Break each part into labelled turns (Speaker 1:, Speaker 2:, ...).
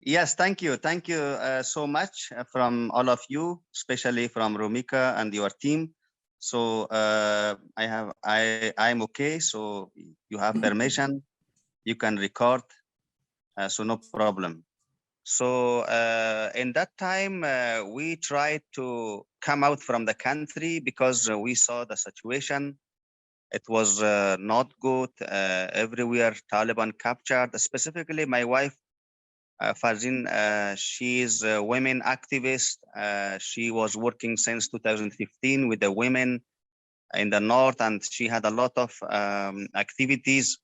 Speaker 1: Yes, thank you. Thank you so much from all of you, especially from Rumika and your team. So I'm okay. So you have permission, you can record. So no problem. So in that time, we tried to come out from the country because we saw the situation. It was not good. Everywhere Taliban captured. Specifically, my wife, Farzin, she is a women activist. She was working since 2015 with the women in the north, and she had a lot of activities.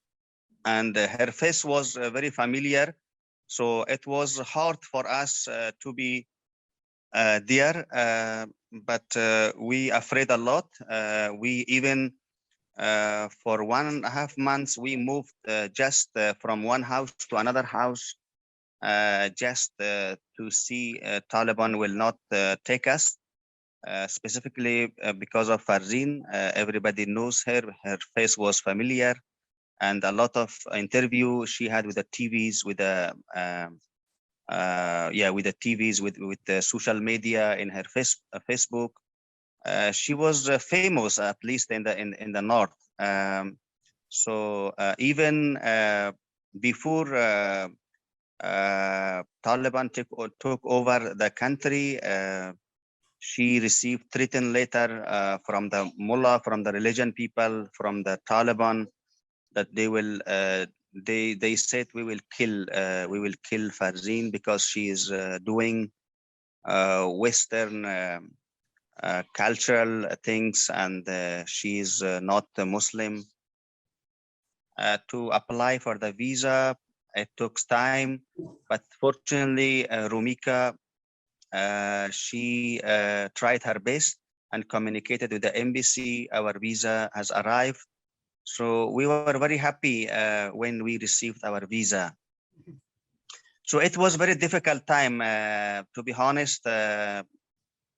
Speaker 1: And her face was very familiar. So it was hard for us to be there, but we afraid a lot. We even for 1.5 months, we moved just from one house to another house, just to see Taliban will not take us, specifically because of Farzin. Everybody knows her. Her face was familiar, and a lot of interview she had with the TVs, with the with the TVs, with the social media in her Facebook. She was famous, at least in the north. So even before Taliban took over the country, she received threatened letter from the mullah, from the religion people, from the Taliban, that they will they said we will kill Farzin because she is doing Western cultural things, and she is not a Muslim. To apply for the visa, it took time, but fortunately, Rumika, she tried her best and communicated with the embassy. Our visa has arrived. So we were very happy when we received our visa. So it was very difficult time, to be honest.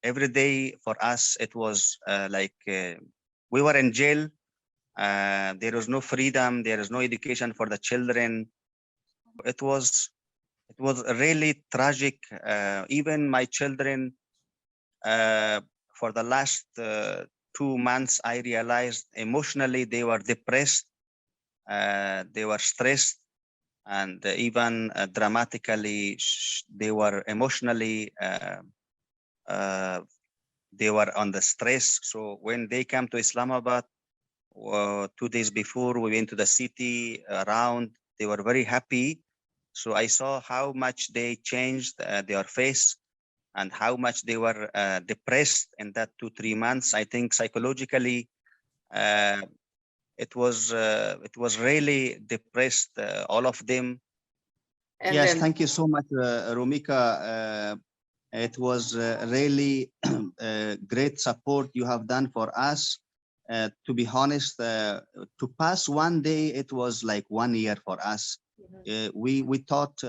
Speaker 1: Every day for us, it was like we were in jail. There was no freedom. There is no education for the children. It was really tragic. Even my children, for the last 2 months, I realized emotionally they were depressed, they were stressed, and even dramatically they were emotionally they were on the stress. So when they came to Islamabad 2 days before, we went to the city around. They were very happy. So I saw how much they changed their face, and how much they were depressed in that 2-3 months. I think psychologically, it was really depressed, all of them. And yes, thank you so much, Rumika. It was really great support you have done for us. To be honest, to pass one day, it was like 1 year for us. We thought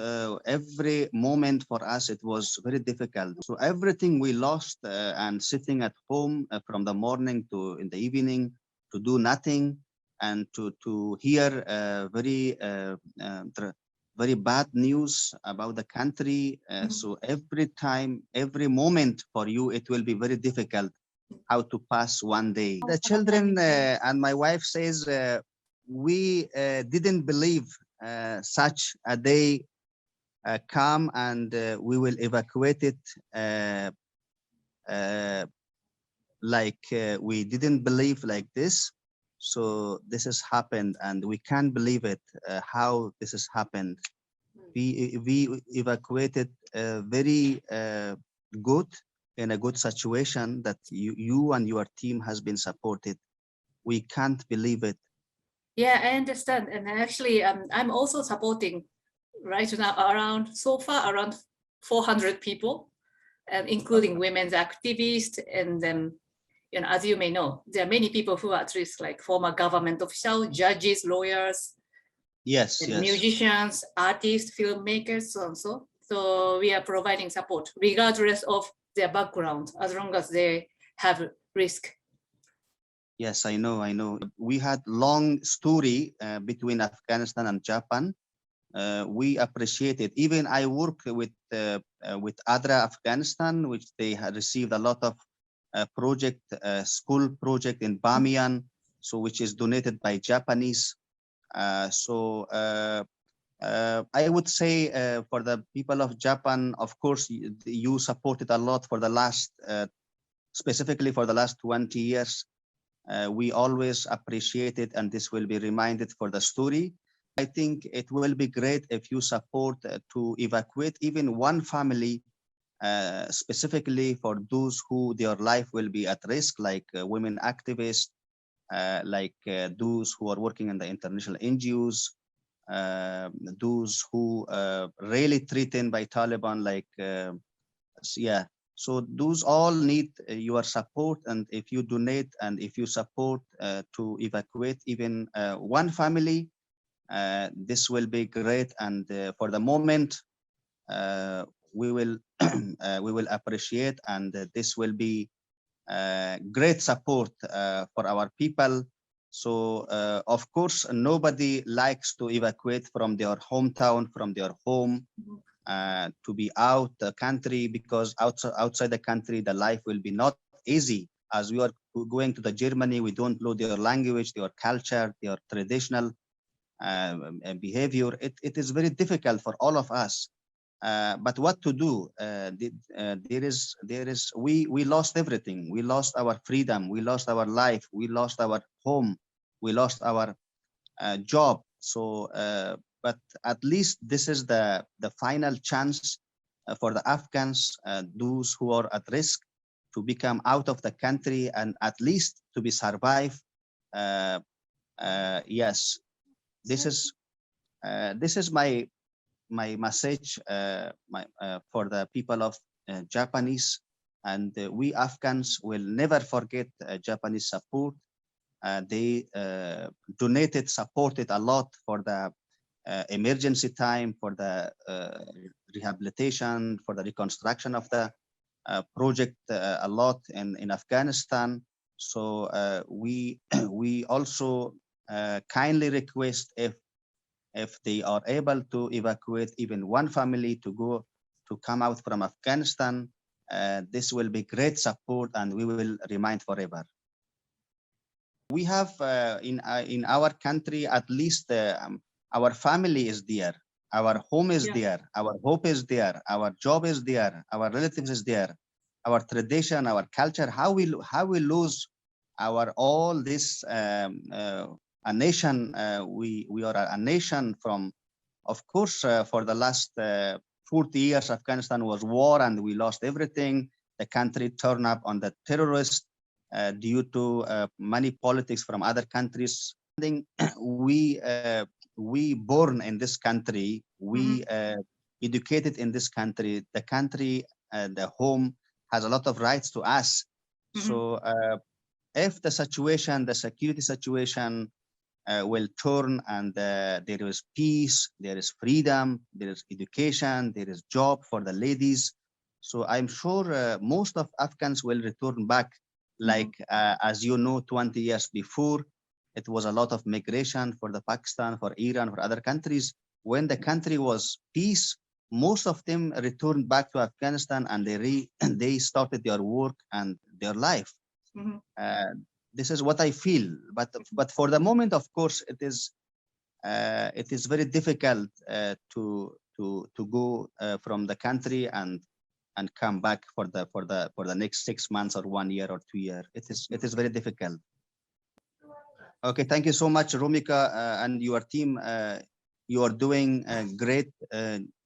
Speaker 1: every moment for us, it was very difficult. So everything we lost, and sitting at home from the morning to in the evening, to do nothing, and to hear very bad news about the country. So every time, every moment for you, it will be very difficult how to pass one day. The children and my wife says, we didn't believe such a day come, and we will evacuate it. Like we didn't believe like this. So this has happened, and we can't believe it, how this has happened. We evacuated very good, in a good situation, that you and your team has been supported. We can't believe it.
Speaker 2: Yeah, I understand. And actually, I'm also supporting right now around 400 people, including women's activists. And as you may know, there are many people who are at risk, like former government officials, judges, lawyers,
Speaker 1: yes,
Speaker 2: musicians, artists, filmmakers, so and so. So we are providing support regardless of their background, as long as they have risk.
Speaker 1: Yes, I know. We had long story between Afghanistan and Japan. we appreciate it. Even I work with ADRA Afghanistan, which they had received a lot of project, school project in Bamiyan, so which is donated by Japanese. I would say for the people of Japan, of course, you supported a lot for the last, specifically for the last 20 years. We always appreciate it, and this will be reminded for the story. I think it will be great if you support to evacuate even one family, specifically for those who their life will be at risk, like women activists, like those who are working in the international NGOs, those who really threatened by Taliban, like, yeah. So those all need your support, and if you donate and if you support to evacuate even one family, this will be great. And for the moment, we will appreciate, and this will be great support for our people. So of course, nobody likes to evacuate from their hometown, from their home, to be out the country, because outside the country, the life will be not easy. As we are going to the Germany, we don't know their language, their culture, their traditional behavior. It is very difficult for all of us. But what to do? We lost everything. We lost our freedom. We lost our life. We lost our home. We lost our job. So, but at least this is the final chance for the Afghans, those who are at risk, to become out of the country and at least to be survive. Yes, this is my message for the people of Japanese, and we Afghans will never forget Japanese support. They donated, supported a lot for the emergency time, for the rehabilitation, for the reconstruction of the project, a lot in Afghanistan. So we also kindly request, if they are able to evacuate even one family to come out from Afghanistan, this will be great support, and we will remind forever. We have in our country, at least our family is there, our home is there, our hope is there, our job is there, our relatives is there, our tradition, our culture. How we lose our all this a nation? We are a nation from, of course, for the last 40 years, Afghanistan was war, and we lost everything. The country turned up on the terrorists due to money politics from other countries. We born in this country, we educated in this country. The country, the home, has a lot of rights to us. So if the situation, the security situation will turn, and there is peace, there is freedom, there is education, there is job for the ladies. So I'm sure most of Afghans will return back. Like, as you know, 20 years before, it was a lot of migration for the Pakistan, for Iran, for other countries. When the country was peace, most of them returned back to Afghanistan, and they started their work and their life. This is what I feel. But for the moment, of course, it is very difficult to go from the country and come back for the next 6 months or 1 year or 2 years. It is very difficult. Okay, thank you so much, Romika, and your team. You are doing a great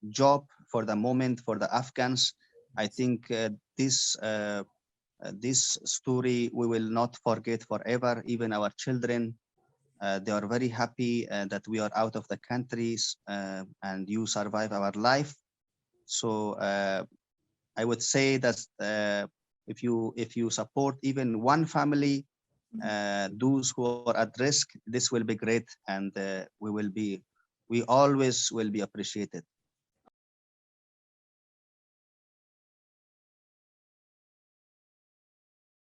Speaker 1: job for the moment for the Afghans. I think this story we will not forget forever. Even our children, they are very happy that we are out of the countries and you survive our life. So I would say that if you support even one family, those who are at risk, this will be great, and we always will be appreciated.